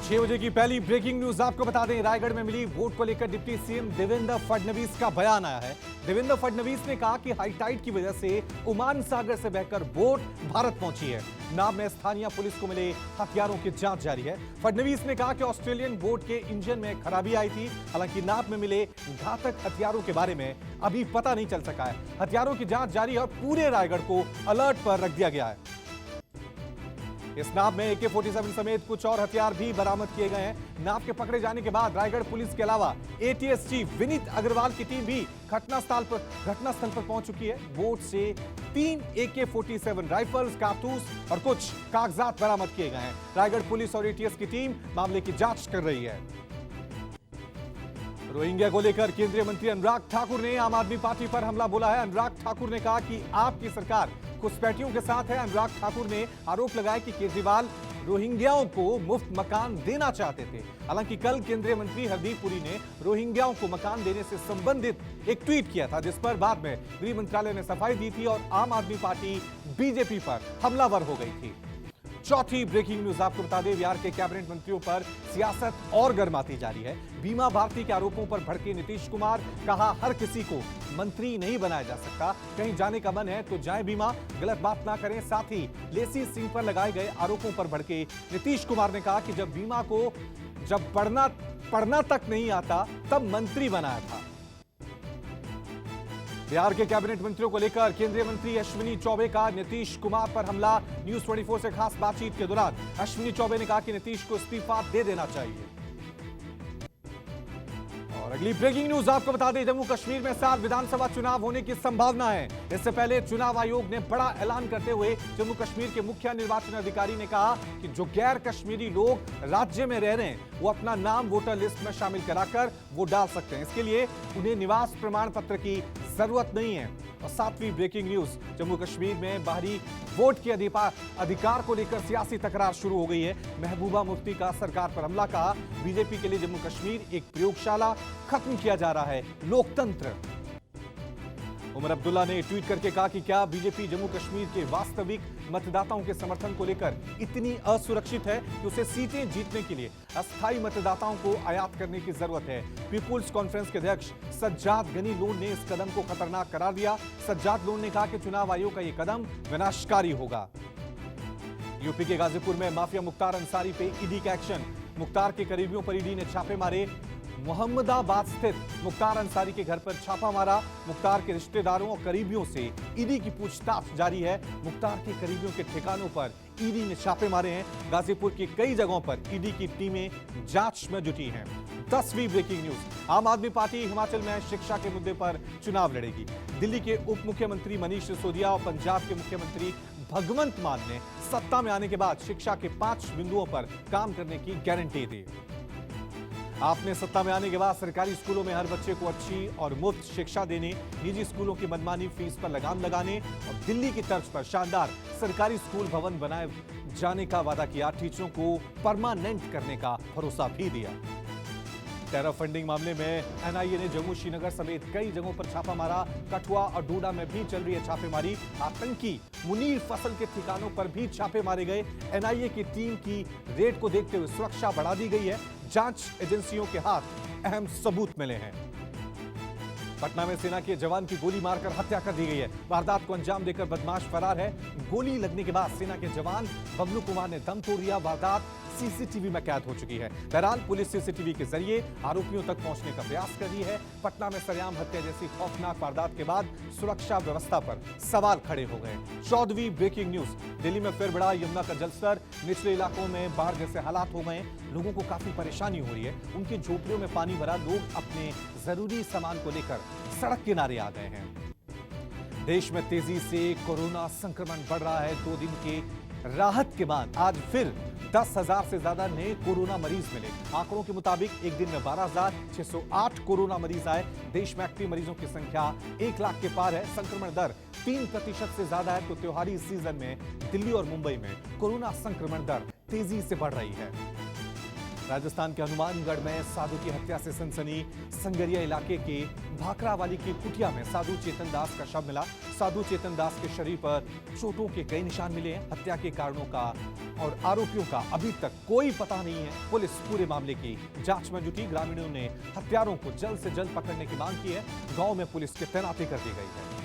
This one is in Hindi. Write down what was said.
6 बजे की पहली ब्रेकिंग न्यूज आपको बता दें, रायगढ़ में मिली वोट को लेकर डिप्टी सीएम देवेंद्र फडणवीस का बयान आया है। देवेंद्र फडणवीस ने कहा कि हाई टाइड की वजह से ओमान सागर से बहकर वोट भारत पहुंची है। नाम में स्थानीय पुलिस को मिले हथियारों की जांच जारी है। फडणवीस ने कहा कि ऑस्ट्रेलियन बोट के इंजन में खराबी आई थी। हालांकि नाप में मिले घातक हथियारों के बारे में अभी पता नहीं चल सका है। हथियारों की जांच जारी है और पूरे रायगढ़ को अलर्ट पर रख दिया गया है। इस नाव में AK-47 समेत कुछ और हथियार भी बरामद किए गए हैं। नाव के पकड़े जाने के बाद रायगढ़ पुलिस के अलावा ATS चीफ विनीत अग्रवाल की टीम भी घटनास्थल पर पहुंच चुकी है। बोट से 3 AK-47 राइफल्स, कारतूस और कुछ कागजात बरामद किए गए हैं। रायगढ़ पुलिस और ATS की टीम मामले की जांच कर रही है। रोहिंग्या को लेकर केंद्रीय मंत्री अनुराग ठाकुर ने आम आदमी पार्टी पर हमला बोला है। अनुराग ठाकुर ने कहा कि आपकी सरकार घुसपैठियों के साथ है। अनुराग ठाकुर ने आरोप लगाया कि केजरीवाल रोहिंग्याओं को मुफ्त मकान देना चाहते थे। हालांकि कल केंद्रीय मंत्री हरदीप पुरी ने रोहिंग्याओं को मकान देने से संबंधित एक ट्वीट किया था, जिस पर बाद में गृह मंत्रालय ने सफाई दी थी और आम आदमी पार्टी BJP पर हमलावर हो गई थी। चौथी ब्रेकिंग न्यूज आपको बता दें, बिहार के कैबिनेट मंत्रियों पर सियासत और गर्माती जा रही है। बीमा भारती के आरोपों पर भड़के नीतीश कुमार, कहा हर किसी को मंत्री नहीं बनाया जा सकता, कहीं जाने का मन है तो जाए बीमा, गलत बात ना करें। साथ ही लेसी सिंह पर लगाए गए आरोपों पर भड़के नीतीश कुमार ने कहा कि जब बीमा को पढ़ना तक नहीं आता तब मंत्री बनाया था। बिहार के कैबिनेट मंत्रियों को लेकर केंद्रीय मंत्री अश्विनी चौबे का नीतीश कुमार पर हमला। न्यूज 24 से खास बातचीत के दौरान अश्विनी चौबे ने कहा कि नीतीश को इस्तीफा दे देना चाहिए। और अगली ब्रेकिंग न्यूज आपको बता दें, जम्मू कश्मीर में 7 विधानसभा चुनाव होने की संभावना है। इससे पहले चुनाव आयोग ने बड़ा ऐलान करते हुए जम्मू कश्मीर के मुख्य निर्वाचन अधिकारी ने कहा कि जो गैर कश्मीरी लोग राज्य में रह रहे हैं वो अपना नाम वोटर लिस्ट में शामिल कराकर वोट डाल सकते हैं। इसके लिए उन्हें निवास प्रमाण पत्र की जरूरत नहीं है। और 7वीं ब्रेकिंग न्यूज, जम्मू कश्मीर में बाहरी वोट के अधिकार को लेकर सियासी तकरार शुरू हो गई है। महबूबा मुफ्ती का सरकार पर हमला, कहा बीजेपी के लिए जम्मू कश्मीर एक प्रयोगशाला, खत्म किया जा रहा है लोकतंत्र। उमर अब्दुल्ला ने ट्वीट करके कहा कि क्या बीजेपी जम्मू कश्मीर के वास्तविक मतदाताओं के समर्थन को लेकर इतनी असुरक्षित है कि उसे सीटें जीतने के लिए अस्थायी मतदाताओं को आयात करने की जरूरत है। पीपुल्स कॉन्फ्रेंस के अध्यक्ष सज्जाद गनी लोन ने इस कदम को खतरनाक करार दिया। सज्जाद लोन ने कहा कि चुनाव आयोग का यह कदम विनाशकारी होगा। यूपी के गाजीपुर में माफिया मुख्तार अंसारी पे ईडी का एक्शन। मुख्तार के करीबियों पर ईडी ने छापे मारे। मोहम्मदाबाद स्थित मुख्तार अंसारी के घर पर छापा मारा। मुख्तार के रिश्तेदारों और करीबियों से ईडी की पूछताछ जारी है। मुख्तार के करीबियों के ठिकानों पर ईडी ने छापे मारे हैं। गाजीपुर की कई जगहों पर ईडी की टीमें जांच में जुटी हैं। 10वीं ब्रेकिंग न्यूज, आम आदमी पार्टी हिमाचल में शिक्षा के मुद्दे पर चुनाव लड़ेगी। दिल्ली के उप मुख्यमंत्री मनीष सिसोदिया और पंजाब के मुख्यमंत्री भगवंत मान ने सत्ता में आने के बाद शिक्षा के 5 बिंदुओं पर काम करने की गारंटी दी। आपने सत्ता में आने के बाद सरकारी स्कूलों में हर बच्चे को अच्छी और मुफ्त शिक्षा देने, निजी स्कूलों की मनमानी फीस पर लगाम लगाने और दिल्ली की तर्ज पर शानदार सरकारी स्कूल भवन बनाए जाने का वादा किया। टीचरों को परमानेंट करने का भरोसा भी दिया। टेरर फंडिंग मामले में NIA ने जम्मू, श्रीनगर समेत कई जगहों पर छापा मारा। कठुआ और डोडा में भी चल रही है छापेमारी। आतंकी मुनीर फसल के ठिकानों पर भी छापे मारे गए। NIA की टीम की रेड को देखते हुए सुरक्षा बढ़ा दी गई है। जांच एजेंसियों के हाथ अहम सबूत मिले हैं। पटना में सेना के जवान की गोली मारकर हत्या कर दी गई है। वारदात को अंजाम देकर बदमाश फरार है। गोली लगने के बाद सेना के जवान बबलू कुमार ने दम तोड़ दिया। वारदात CCTV में कैद हो चुकी है। बहरहाल पुलिस CCTV के जरिए आरोपियों तक पहुंचने का प्रयास कर रही है। पटना में सरेआम हत्या जैसी खौफनाक वारदात के बाद सुरक्षा व्यवस्था पर सवाल खड़े हो गए। 14वीं ब्रेकिंग न्यूज, दिल्ली में फिर बढ़ा यमुना का जलस्तर। निचले इलाकों में बाढ़ जैसे हालात हो गए। लोगों को काफी परेशानी हो रही है। उनकी झोपड़ियों में पानी भरा। लोग अपने जरूरी सामान को लेकर सड़क किनारे आ गए हैं। देश में तेजी से कोरोना संक्रमण बढ़ रहा है। 2 दिन के राहत के बाद आज फिर 10,000 से ज्यादा नए कोरोना मरीज मिले। आंकड़ों के मुताबिक एक दिन में 12,608 कोरोना मरीज आए। देश में एक्टिव मरीजों की संख्या 1 लाख के पार है। संक्रमण दर 3% से ज्यादा है। तो त्योहारी सीजन में दिल्ली और मुंबई में कोरोना संक्रमण दर तेजी से बढ़ रही है। राजस्थान के हनुमानगढ़ में साधु की हत्या से सनसनी। संगरिया इलाके के भाखरावाली की कुटिया में साधु चेतन दास का शव मिला। साधु चेतन दास के शरीर पर चोटों के कई निशान मिले हैं। हत्या के कारणों का और आरोपियों का अभी तक कोई पता नहीं है। पुलिस पूरे मामले की जांच में जुटी। ग्रामीणों ने हत्यारों को जल्द से जल्द पकड़ने की मांग की है। गांव में पुलिस की तैनाती कर दी गई है।